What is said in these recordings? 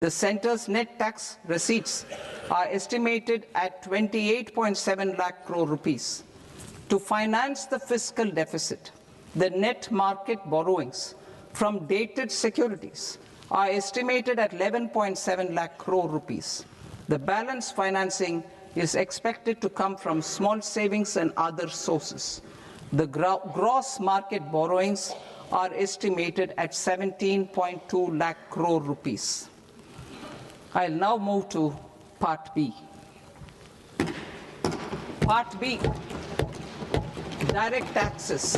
The centre's net tax receipts are estimated at 28.7 lakh crore rupees. To finance the fiscal deficit, the net market borrowings from dated securities are estimated at 11.7 lakh crore rupees. The balance financing is expected to come from small savings and other sources. The gross market borrowings are estimated at 17.2 lakh crore rupees. I'll now move to Part B. Part B, direct taxes.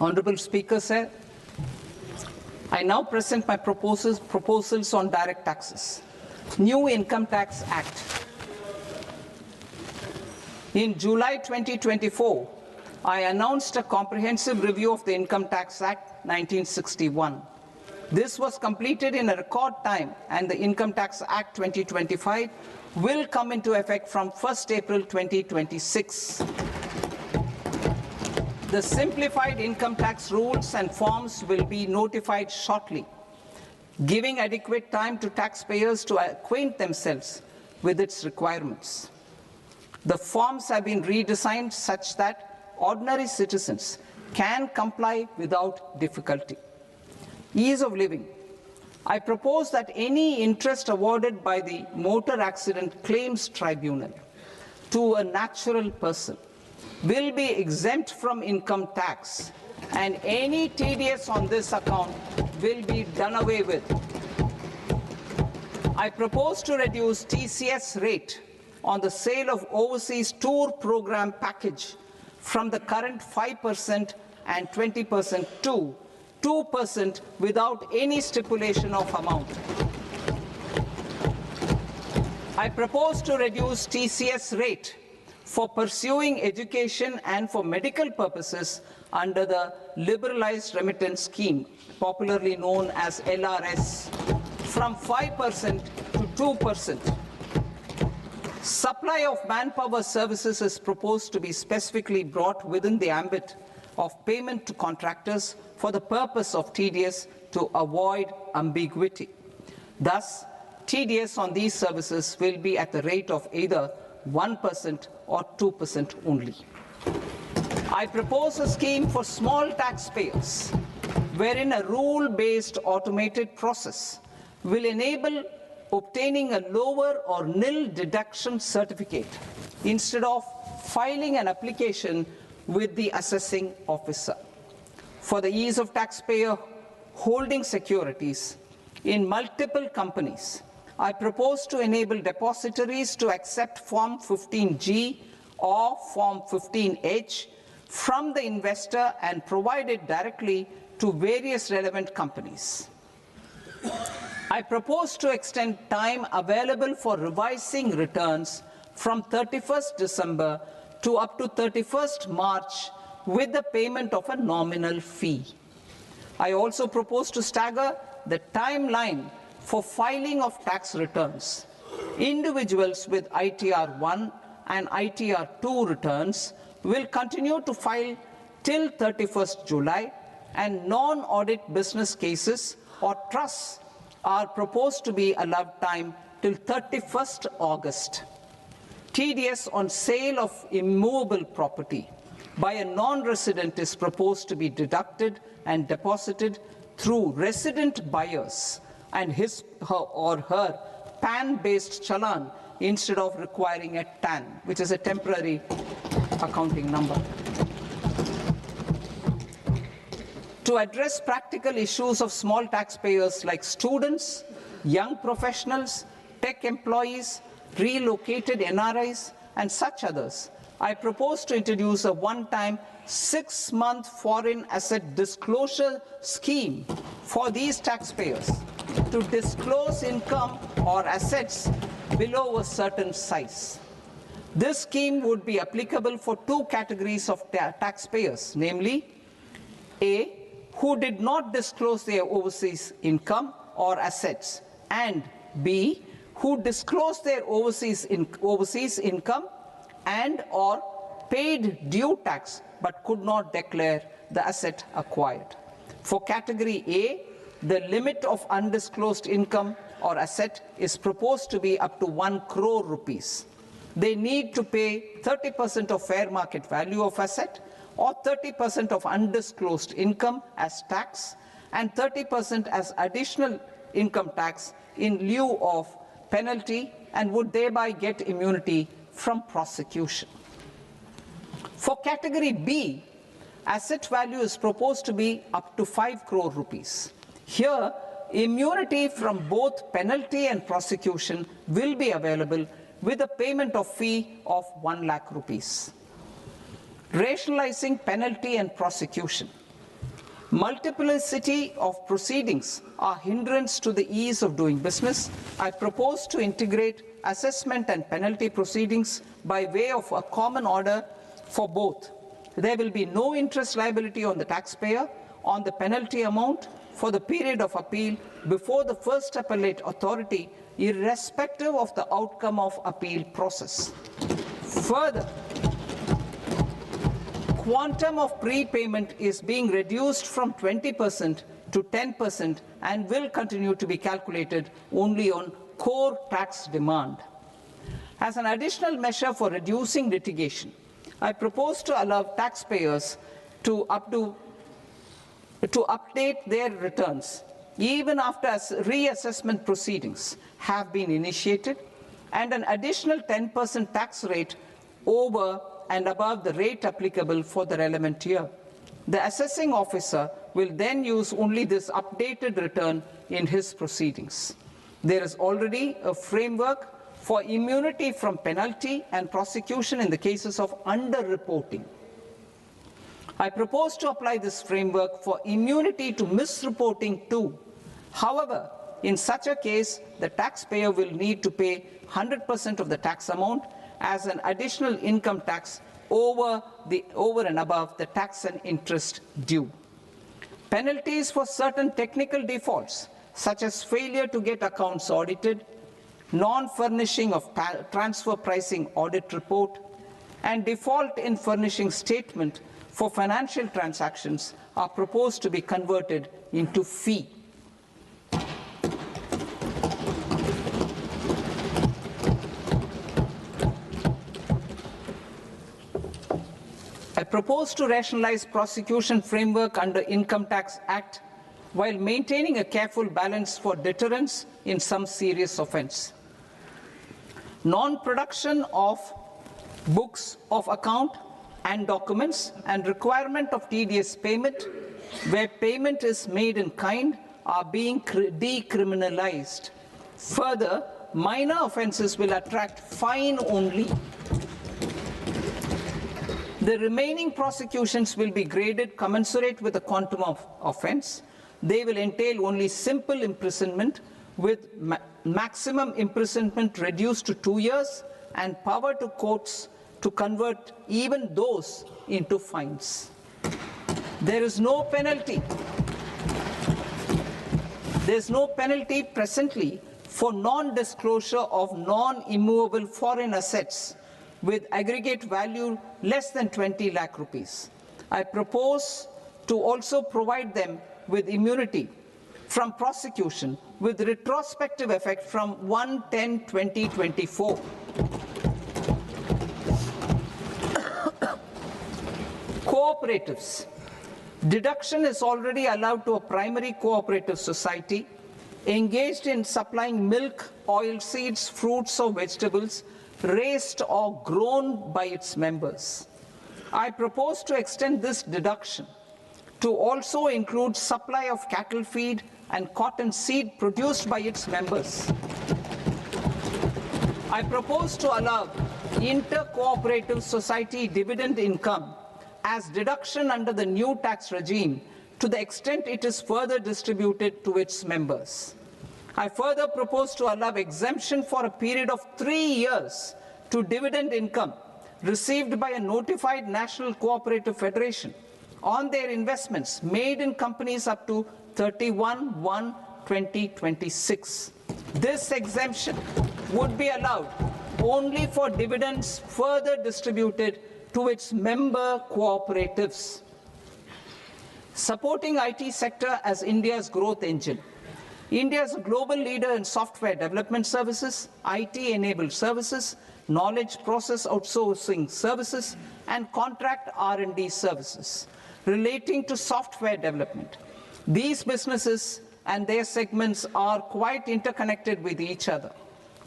Honorable Speaker, sir, I now present my proposals on direct taxes. New Income Tax Act. In July 2024, I announced a comprehensive review of the Income Tax Act 1961. This was completed in a record time, and the Income Tax Act 2025 will come into effect from 1st April 2026. The simplified income tax rules and forms will be notified shortly, giving adequate time to taxpayers to acquaint themselves with its requirements. The forms have been redesigned such that ordinary citizens can comply without difficulty. Ease of living. I propose that any interest awarded by the Motor Accident Claims Tribunal to a natural person will be exempt from income tax, and any TDS on this account will be done away with. I propose to reduce TCS rate on the sale of overseas tour program package from the current 5% and 20% to 2% without any stipulation of amount. I propose to reduce TCS rate for pursuing education and for medical purposes under the Liberalized Remittance Scheme, popularly known as LRS, from 5% to 2%. Supply of manpower services is proposed to be specifically brought within the ambit of payment to contractors for the purpose of TDS to avoid ambiguity. Thus, TDS on these services will be at the rate of either 1% or 2% only. I propose a scheme for small taxpayers, wherein a rule-based automated process will enable obtaining a lower or nil deduction certificate instead of filing an application with the assessing officer. For the ease of taxpayer holding securities in multiple companies, I propose to enable depositories to accept Form 15G or Form 15H from the investor and provide it directly to various relevant companies. I propose to extend time available for revising returns from 31st December to up to 31st March with the payment of a nominal fee. I also propose to stagger the timeline for filing of tax returns. Individuals with ITR 1 and ITR 2 returns will continue to file till 31st July, and non-audit business cases or trusts are proposed to be allowed time till 31st August. TDS on sale of immovable property by a non-resident is proposed to be deducted and deposited through resident buyers and his or her PAN-based challan instead of requiring a TAN, which is a temporary accounting number. To address practical issues of small taxpayers like students, young professionals, tech employees, relocated NRIs, and such others, I propose to introduce a one-time 6-month foreign asset disclosure scheme for these taxpayers to disclose income or assets below a certain size. This scheme would be applicable for two categories of taxpayers, namely, A, who did not disclose their overseas income or assets, and B, who disclosed their overseas income and or paid due tax but could not declare the asset acquired. For category A, the limit of undisclosed income or asset is proposed to be up to 1 crore rupees. They need to pay 30% of fair market value of asset or 30% of undisclosed income as tax and 30% as additional income tax in lieu of penalty and would thereby get immunity from prosecution. For category B, asset value is proposed to be up to 5 crore rupees. Here, immunity from both penalty and prosecution will be available with a payment of fee of 1 lakh rupees. Rationalizing penalty and prosecution. Multiplicity of proceedings are hindrance to the ease of doing business. I propose to integrate assessment and penalty proceedings by way of a common order for both. There will be no interest liability on the taxpayer on the penalty amount for the period of appeal before the first appellate authority, irrespective of the outcome of appeal process. Further, quantum of prepayment is being reduced from 20% to 10% and will continue to be calculated only on core tax demand. As an additional measure for reducing litigation, I propose to allow taxpayers to update their returns even after reassessment proceedings have been initiated, and an additional 10% tax rate over and above the rate applicable for the relevant year. The assessing officer will then use only this updated return in his proceedings. There is already a framework for immunity from penalty and prosecution in the cases of underreporting. I propose to apply this framework for immunity to misreporting too. However, in such a case, the taxpayer will need to pay 100% of the tax amount as an additional income tax over and above the tax and interest due. Penalties for certain technical defaults, such as failure to get accounts audited, non-furnishing of transfer pricing audit report, and default in furnishing statement for financial transactions are proposed to be converted into fee. I propose to rationalize prosecution framework under Income Tax Act while maintaining a careful balance for deterrence in some serious offence. Non-production of books of account and documents and requirement of TDS payment where payment is made in kind are being decriminalized. Further, minor offences will attract fine only. The remaining prosecutions will be graded commensurate with the quantum of offence. They will entail only simple imprisonment with maximum imprisonment reduced to 2 years and power to courts to convert even those into fines. There is no penalty. There is no penalty presently for non-disclosure of non-immovable foreign assets with aggregate value less than 20 lakh rupees. I propose to also provide them with immunity from prosecution with retrospective effect from 1/10/2024. Cooperatives. Deduction is already allowed to a primary cooperative society engaged in supplying milk, oilseeds, fruits or vegetables raised or grown by its members. I propose to extend this deduction to also include supply of cattle feed and cotton seed produced by its members. I propose to allow inter-cooperative society dividend income as deduction under the new tax regime to the extent it is further distributed to its members. I further propose to allow exemption for a period of 3 years to dividend income received by a notified national cooperative federation on their investments made in companies up to 31/1/2026. This exemption would be allowed only for dividends further distributed to its member cooperatives. Supporting IT sector as India's growth engine. India is a global leader in software development services, IT-enabled services, knowledge process outsourcing services, and contract R&D services relating to software development. These businesses and their segments are quite interconnected with each other.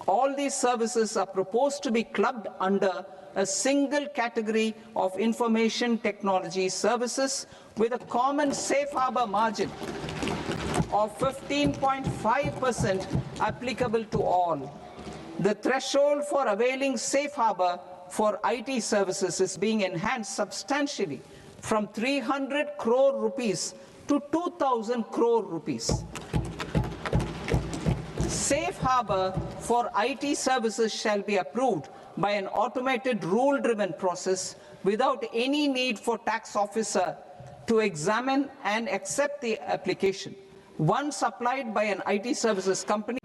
All these services are proposed to be clubbed under a single category of information technology services with a common safe harbor margin of 15.5% applicable to all. The threshold for availing safe harbor for IT services is being enhanced substantially from 300 crore rupees to 2,000 crore rupees. Safe harbor for IT services shall be approved by an automated rule-driven process without any need for tax officer to examine and accept the application. Once applied by an IT services company,